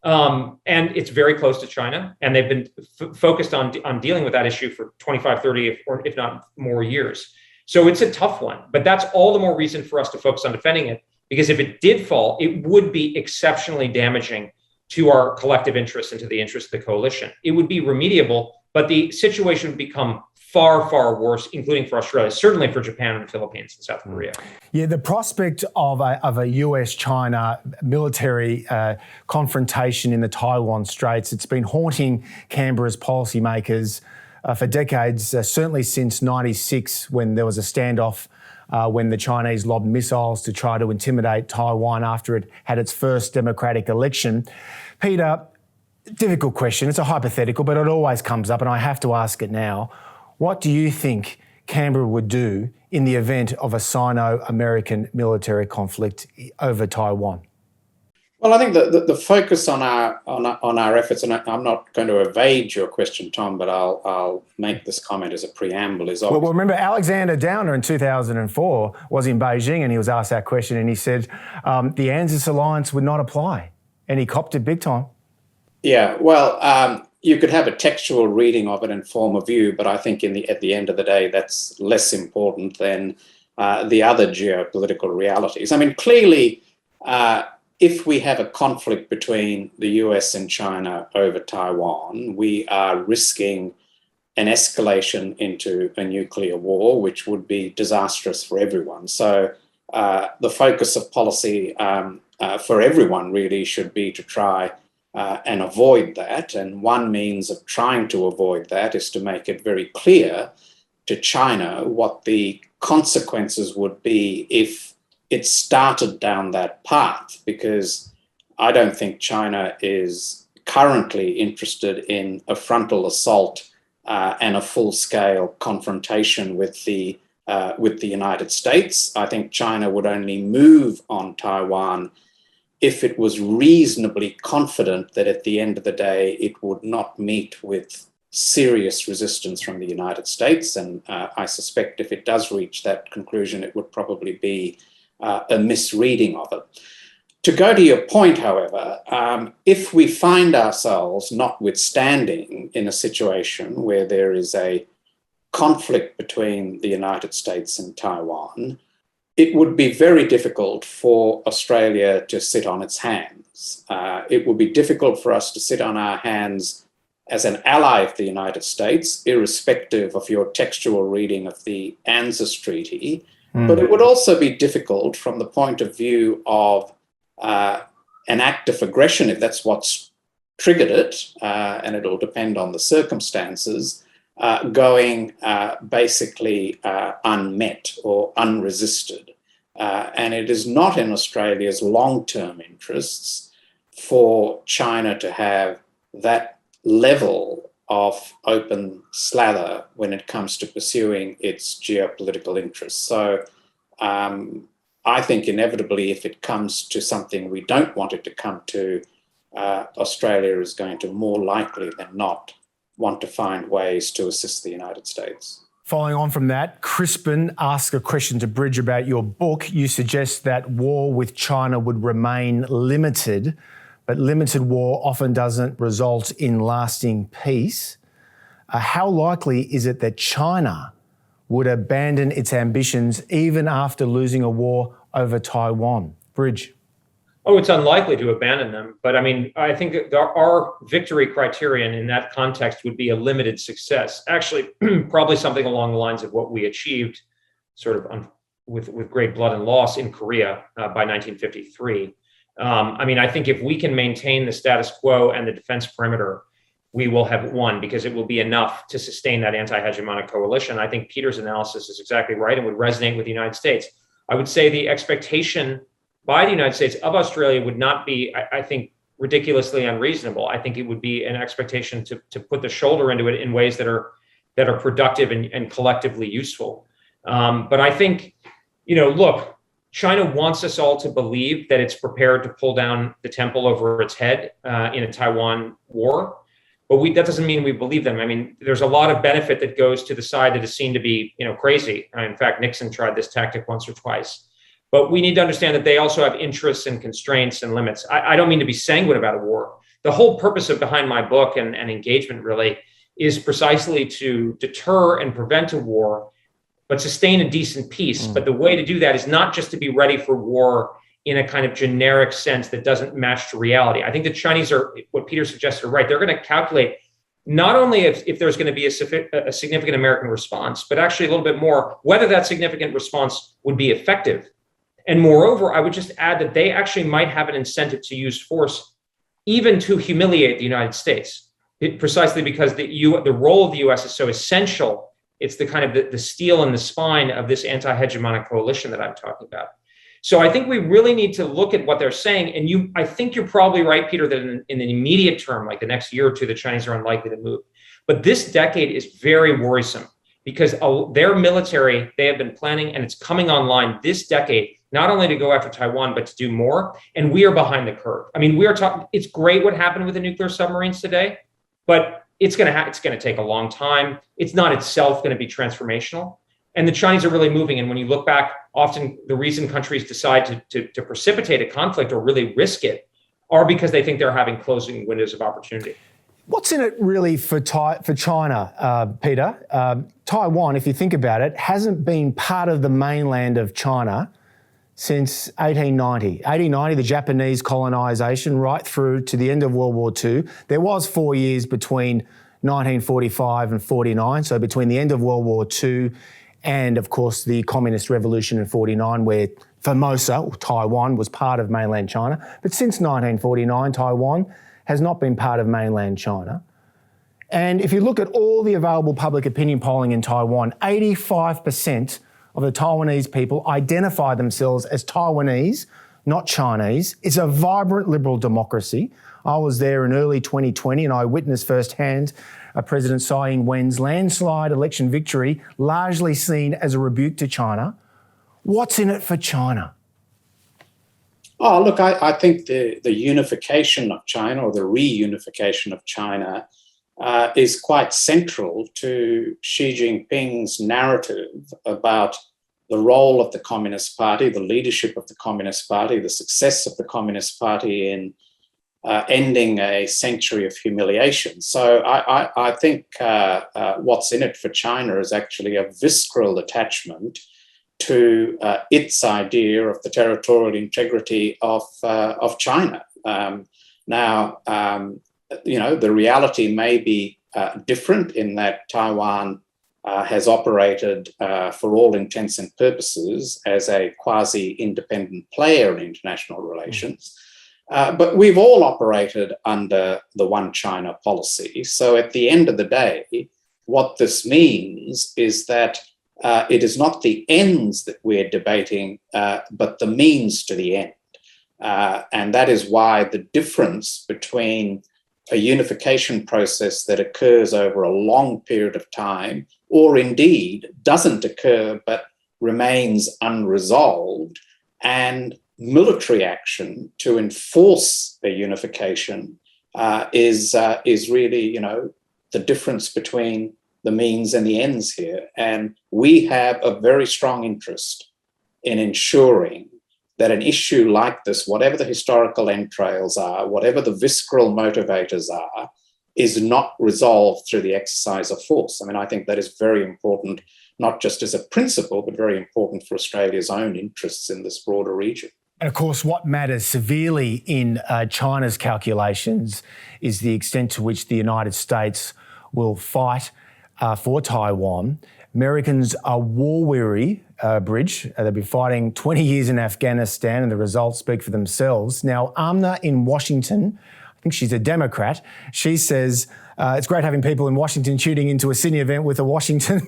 And it's very close to China, and they've been focused on dealing with that issue for 25, 30, or if not more years. So it's a tough one, but that's all the more reason for us to focus on defending it, because if it did fall, it would be exceptionally damaging to our collective interests and to the interests of the coalition. It would be remediable, but the situation would become far, far worse, including for Australia, certainly for Japan and the Philippines and South Korea. Yeah, the prospect of a US-China military confrontation in the Taiwan Straits, it's been haunting Canberra's policymakers for decades, certainly since 96, when there was a standoff when the Chinese lobbed missiles to try to intimidate Taiwan after it had its first democratic election. Peter, difficult question. It's a hypothetical, but it always comes up, and I have to ask it now. What do you think Canberra would do in the event of a Sino-American military conflict over Taiwan? Well, I think the focus on our efforts, and I'm not going to evade your question, Tom, but I'll make this comment as a preamble. Well, remember Alexander Downer in 2004 was in Beijing, and he was asked that question, and he said the ANZUS alliance would not apply, and he copped it big time. Yeah, well, you could have a textual reading of it and form a view, but I think at the end of the day, that's less important than the other geopolitical realities. I mean, clearly, if we have a conflict between the US and China over Taiwan, we are risking an escalation into a nuclear war, which would be disastrous for everyone. So the focus of policy for everyone really should be to try and avoid that. And one means of trying to avoid that is to make it very clear to China what the consequences would be if it started down that path, because I don't think China is currently interested in a frontal assault and a full-scale confrontation with the United States. I think China would only move on Taiwan if it was reasonably confident that at the end of the day, it would not meet with serious resistance from the United States. And I suspect if it does reach that conclusion, it would probably be a misreading of it. To go to your point, however, if we find ourselves, notwithstanding, in a situation where there is a conflict between the United States and Taiwan, it would be very difficult for Australia to sit on its hands. It would be difficult for us to sit on our hands as an ally of the United States, irrespective of your textual reading of the ANZUS Treaty. But it would also be difficult from the point of view of an act of aggression, if that's what's triggered it, and it'll depend on the circumstances, going basically unmet or unresisted. And it is not in Australia's long-term interests for China to have that level of open slather when it comes to pursuing its geopolitical interests. So I think inevitably, if it comes to something we don't want it to come to, Australia is going to more likely than not want to find ways to assist the United States. Following on from that, Crispin asks a question to Bridge about your book. You suggest that war with China would remain limited, but limited war often doesn't result in lasting peace. How likely is it that China would abandon its ambitions even after losing a war over Taiwan? Bridge. Oh, it's unlikely to abandon them. But I mean, I think that our victory criterion in that context would be a limited success. Actually, probably something along the lines of what we achieved sort of with great blood and loss in Korea by 1953. I mean, I think if we can maintain the status quo and the defense perimeter, we will have won, because it will be enough to sustain that anti-hegemonic coalition. I think Peter's analysis is exactly right and would resonate with the United States. I would say the expectation by the United States of Australia would not be, I think, ridiculously unreasonable. I think it would be an expectation to put the shoulder into it in ways that are productive and collectively useful. But I think, look, China wants us all to believe that it's prepared to pull down the temple over its head in a Taiwan war. But that doesn't mean we believe them. I mean, there's a lot of benefit that goes to the side that is seen to be, crazy. In fact, Nixon tried this tactic once or twice. But we need to understand that they also have interests and constraints and limits. I don't mean to be sanguine about a war. The whole purpose behind my book and engagement really is precisely to deter and prevent a war, but sustain a decent peace. But the way to do that is not just to be ready for war in a kind of generic sense that doesn't match to reality. I think the Chinese are, what Peter suggested, right. They're going to calculate not only if there's going to be a significant American response, but actually a little bit more, whether that significant response would be effective. And moreover, I would just add that they actually might have an incentive to use force, even to humiliate the United States, precisely because the role of the US is so essential. It's the kind of the steel in the spine of this anti-hegemonic coalition that I'm talking about. So I think we really need to look at what they're saying. And I think you're probably right, Peter, that in the immediate term, like the next year or two, the Chinese are unlikely to move. But this decade is very worrisome because their military, they have been planning, and it's coming online this decade, not only to go after Taiwan, but to do more. And we are behind the curve. I mean, it's great what happened with the nuclear submarines today, but it's going to take a long time. It's not itself going to be transformational. And the Chinese are really moving. And when you look back, often the reason countries decide to precipitate a conflict or really risk it are because they think they're having closing windows of opportunity. What's in it really for China, Peter? Taiwan, if you think about it, hasn't been part of the mainland of China since 1890. 1890, the Japanese colonisation, right through to the end of World War II. There was 4 years between 1945 and 49, so between the end of World War II and, of course, the Communist Revolution in 49, where Formosa, or Taiwan, was part of mainland China. But since 1949, Taiwan has not been part of mainland China. And if you look at all the available public opinion polling in Taiwan, 85% of the Taiwanese people identify themselves as Taiwanese, not Chinese. It's a vibrant liberal democracy. I was there in early 2020 and I witnessed firsthand President Tsai Ing-wen's landslide election victory, largely seen as a rebuke to China. What's in it for China? Oh, look, I think the unification of China, or the reunification of China, is quite central to Xi Jinping's narrative about the role of the Communist Party, the leadership of the Communist Party, the success of the Communist Party in ending a century of humiliation. So I think what's in it for China is actually a visceral attachment to its idea of the territorial integrity of China. Now, the reality may be different in that Taiwan has operated for all intents and purposes as a quasi-independent player in international relations. But we've all operated under the One China policy. So at the end of the day, what this means is that it is not the ends that we're debating, but the means to the end. And that is why the difference between a unification process that occurs over a long period of time, or indeed doesn't occur but remains unresolved, and military action to enforce a unification is really, the difference between the means and the ends here. And we have a very strong interest in ensuring that an issue like this, whatever the historical entrails are, whatever the visceral motivators are, is not resolved through the exercise of force. I mean, I think that is very important, not just as a principle, but very important for Australia's own interests in this broader region. And of course, what matters severely in China's calculations is the extent to which the United States will fight for Taiwan. Americans are war-weary, Bridge. They've been fighting 20 years in Afghanistan, and the results speak for themselves. Now, Amna in Washington, I think she's a Democrat, she says it's great having people in Washington tuning into a Sydney event with a Washington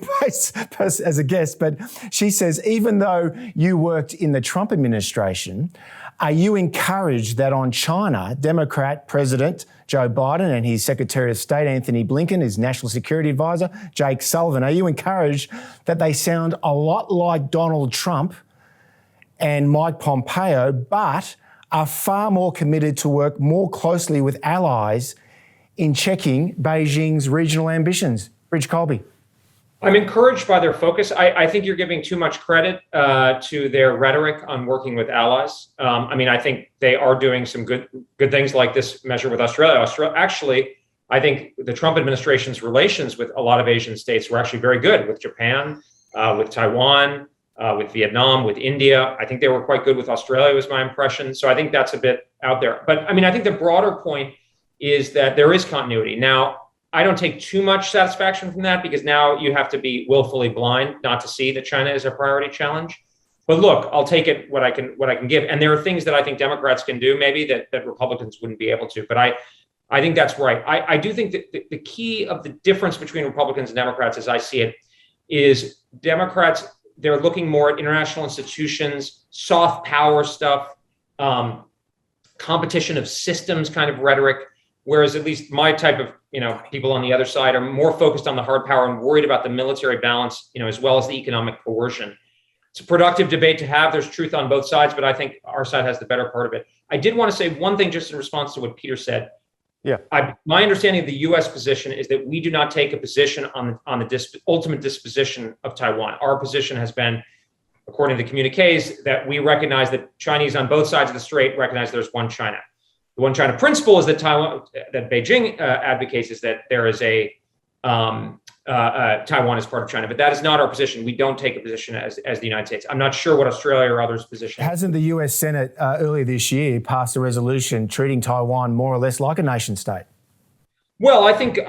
as a guest, but she says, even though you worked in the Trump administration, are you encouraged that on China, Democrat President Joe Biden and his Secretary of State, Anthony Blinken, his National Security Advisor, Jake Sullivan, are you encouraged that they sound a lot like Donald Trump and Mike Pompeo, but are far more committed to work more closely with allies in checking Beijing's regional ambitions? Bridge Colby. I'm encouraged by their focus. I think you're giving too much credit to their rhetoric on working with allies. I think they are doing some good things like this measure with Australia. Actually, I think the Trump administration's relations with a lot of Asian states were actually very good, with Japan, with Taiwan, with Vietnam, with India. I think they were quite good with Australia, was my impression. So I think that's a bit out there. But I think the broader point is that there is continuity. Now, I don't take too much satisfaction from that, because now you have to be willfully blind not to see that China is a priority challenge. But look, I'll take it what I can give. And there are things that I think Democrats can do maybe that Republicans wouldn't be able to. But I think that's right. I do think that the key of the difference between Republicans and Democrats, as I see it, is Democrats, they're looking more at international institutions, soft power stuff, competition of systems kind of rhetoric. Whereas at least my type of people on the other side are more focused on the hard power and worried about the military balance, as well as the economic coercion. It's a productive debate to have. There's truth on both sides, but I think our side has the better part of it. I did want to say one thing just in response to what Peter said. Yeah. My understanding of the U.S. position is that we do not take a position on the ultimate disposition of Taiwan. Our position has been, according to the communiques, that we recognize that Chinese on both sides of the strait recognize there's one China. The one China principle is that Beijing advocates is that there is a Taiwan is part of China, but that is not our position. We don't take a position as the United States. I'm not sure what Australia or others' position is. Hasn't the US Senate earlier this year passed a resolution treating Taiwan more or less like a nation state? Well, I think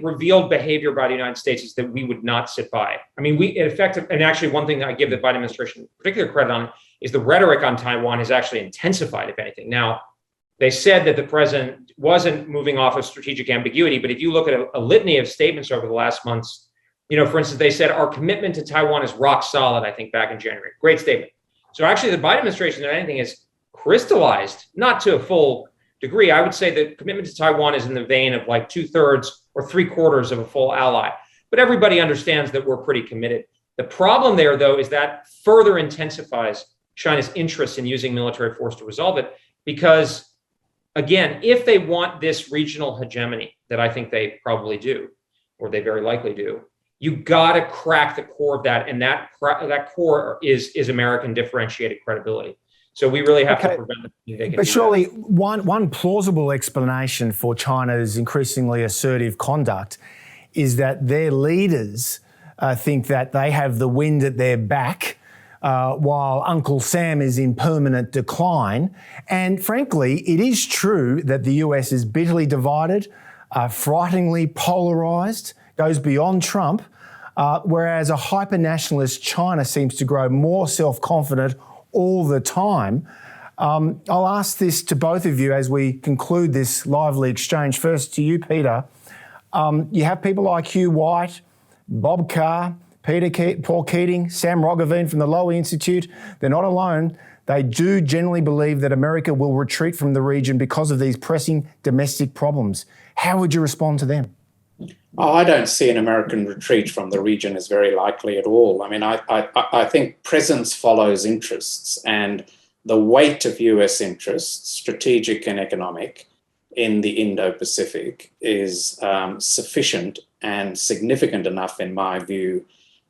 revealed behavior by the United States is that we would not sit by. We in effect, and actually one thing that I give the Biden administration particular credit on is the rhetoric on Taiwan has actually intensified, if anything. Now, they said that the president wasn't moving off of strategic ambiguity, but if you look at a litany of statements over the last months, for instance, they said our commitment to Taiwan is rock solid, I think back in January. Great statement. So actually the Biden administration, if anything, has crystallized, not to a full degree. I would say that commitment to Taiwan is in the vein of like 2/3 or 3/4 of a full ally. But everybody understands that we're pretty committed. The problem there, though, is that further intensifies China's interest in using military force to resolve it. Because, again, if they want this regional hegemony that I think they probably do, or they very likely do, you got to crack the core of that. And that core is American differentiated credibility. So we really have to prevent them. But surely one plausible explanation for China's increasingly assertive conduct is that their leaders think that they have the wind at their back while Uncle Sam is in permanent decline. And frankly, it is true that the US is bitterly divided, frighteningly polarised, goes beyond Trump, whereas a hyper-nationalist China seems to grow more self-confident all the time. I'll ask this to both of you as we conclude this lively exchange. First to you, Peter. You have people like Hugh White, Bob Carr, Paul Keating, Sam Roggeveen from the Lowy Institute. They're not alone. They do generally believe that America will retreat from the region because of these pressing domestic problems. How would you respond to them? Oh, I don't see an American retreat from the region as very likely at all. I mean, I think presence follows interests, and the weight of US interests, strategic and economic, in the Indo-Pacific is sufficient and significant enough, in my view,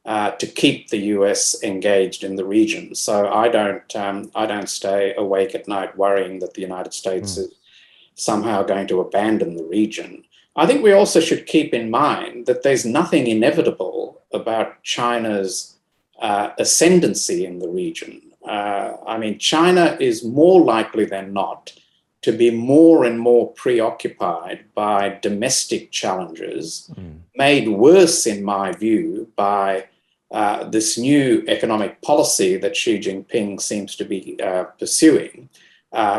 to keep the US engaged in the region. So I don't stay awake at night worrying that the United States is somehow going to abandon the region. I think we also should keep in mind that there's nothing inevitable about China's ascendancy in the region. I mean, China is more likely than not to be more and more preoccupied by domestic challenges, made worse, in my view, by this new economic policy that Xi Jinping seems to be pursuing,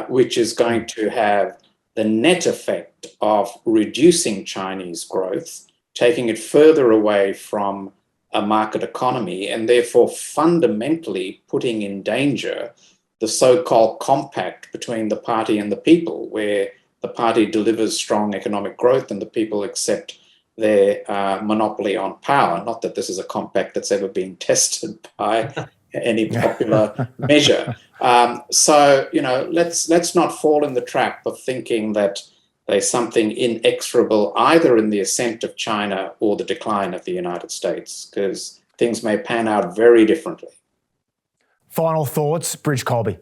which is going to have the net effect of reducing Chinese growth, taking it further away from a market economy, and therefore fundamentally putting in danger the so-called compact between the party and the people, where the party delivers strong economic growth and the people accept their monopoly on power. Not that this is a compact that's ever been tested by any popular measure. So, you know, let's not fall in the trap of thinking that there's something inexorable either in the ascent of China or the decline of the United States, because things may pan out very differently. Final thoughts, Bridge Colby.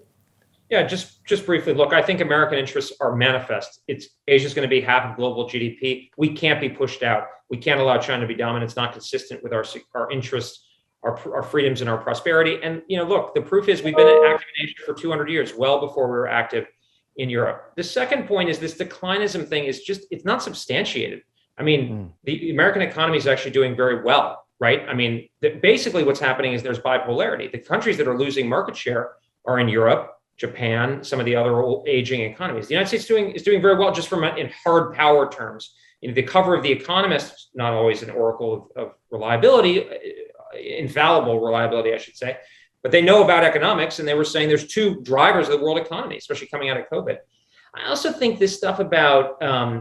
Yeah, just briefly. Look, I think American interests are manifest. Asia's going to be half of global GDP. We can't be pushed out. We can't allow China to be dominant. It's not consistent with our interests, our freedoms, and our prosperity. And you know, look, the proof is we've been active in Asia for 200 years, well before we were active in Europe. The second point is this declinism thing is it's not substantiated. I mean, the American economy is actually doing very well, right? I mean, basically what's happening is there's bipolarity. The countries that are losing market share are in Europe, Japan, some of the other old aging economies. The United States is doing very well just in hard power terms. You know, the cover of The Economist, not always an oracle of reliability, infallible reliability, I should say, but they know about economics, and they were saying there's two drivers of the world economy, especially coming out of COVID. I also think this stuff about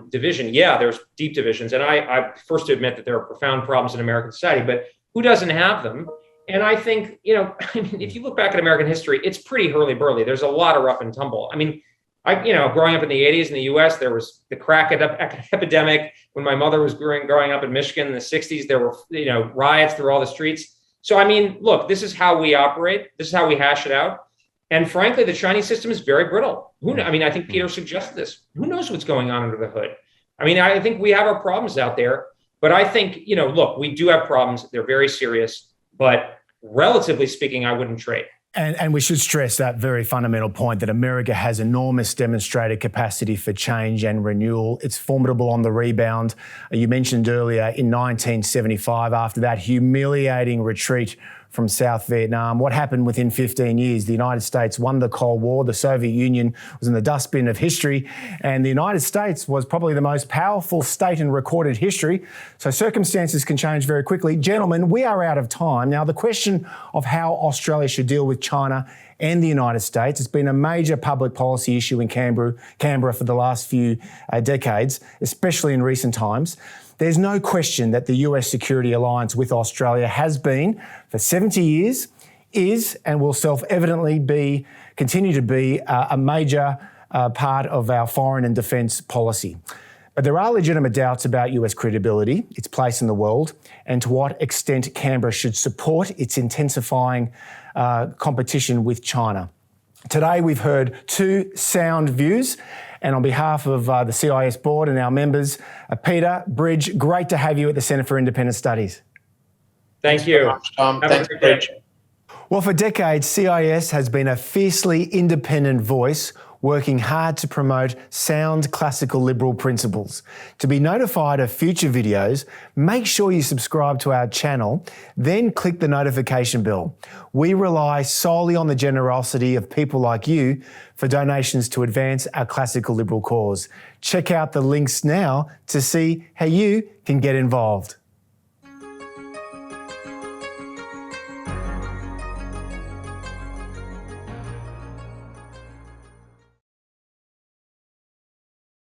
division, yeah, there's deep divisions, and I first to admit that there are profound problems in American society, but who doesn't have them? And I think, you know, I mean, if you look back at American history, it's pretty hurly-burly. There's a lot of rough and tumble. I mean, growing up in the 80s in the US, there was the crack epidemic. When my mother was growing up in Michigan in the 60s, there were, riots through all the streets. So, I mean, look, this is how we operate. This is how we hash it out. And frankly, the Chinese system is very brittle. I think Peter suggested this. Who knows what's going on under the hood? I mean, I think we have our problems out there, but I think, look, we do have problems. They're very serious, but relatively speaking, I wouldn't trade. And we should stress that very fundamental point that America has enormous demonstrated capacity for change and renewal. It's formidable on the rebound. You mentioned earlier in 1975, after that humiliating retreat from South Vietnam. What happened within 15 years? The United States won the Cold War. The Soviet Union was in the dustbin of history. And the United States was probably the most powerful state in recorded history. So circumstances can change very quickly. Gentlemen, we are out of time. Now, the question of how Australia should deal with China and the United States has been a major public policy issue in Canberra for the last few decades, especially in recent times. There's no question that the US security alliance with Australia has been, for 70 years, is and will self-evidently continue to be a major part of our foreign and defence policy. But there are legitimate doubts about US credibility, its place in the world, and to what extent Canberra should support its intensifying competition with China. Today we've heard two sound views, and on behalf of the CIS board and our members, Peter, Bridge, great to have you at the Centre for Independent Studies. Thank you. Thanks, Bridge. Well, for decades, CIS has been a fiercely independent voice working hard to promote sound classical liberal principles. To be notified of future videos, make sure you subscribe to our channel, then click the notification bell. We rely solely on the generosity of people like you for donations to advance our classical liberal cause. Check out the links now to see how you can get involved.